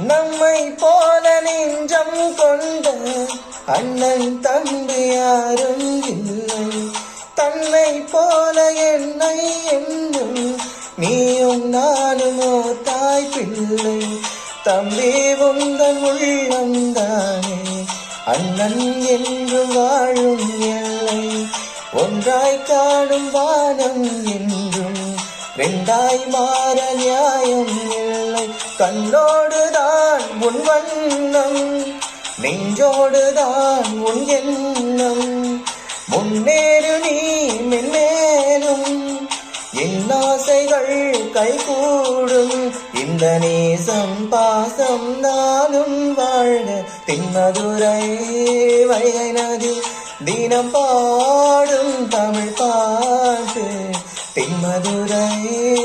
நம்மை போல நெஞ்சம் கொண்ட அண்ணன் தம்பி யாரும் இல்லை. தன்னை போல என்னை என்னும் நீயும் நானுமோ தாய் பிள்ளை. தம்பி உந்தன் உள்ளம்தானே அண்ணன் என்று வாழும் எல்லை. ஒன்றாய் காணும் வானம் என்றும் ரெண்டாய் மாற நியாயம் இல்லை. கண்ணோடுதான் உன் வண்ணம், நெஞ்சோடுதான் உன் எண்ணம். முன்னேறு நீ மென்மேலும், என் ஆசைகள் கைகூடும். இந்த நேசம் பாசம் நானும் வாழ்க. தென்மதுரை வைகை நதி தினம் பாடும் தமிழ் பாட்டு. தென்மதுரை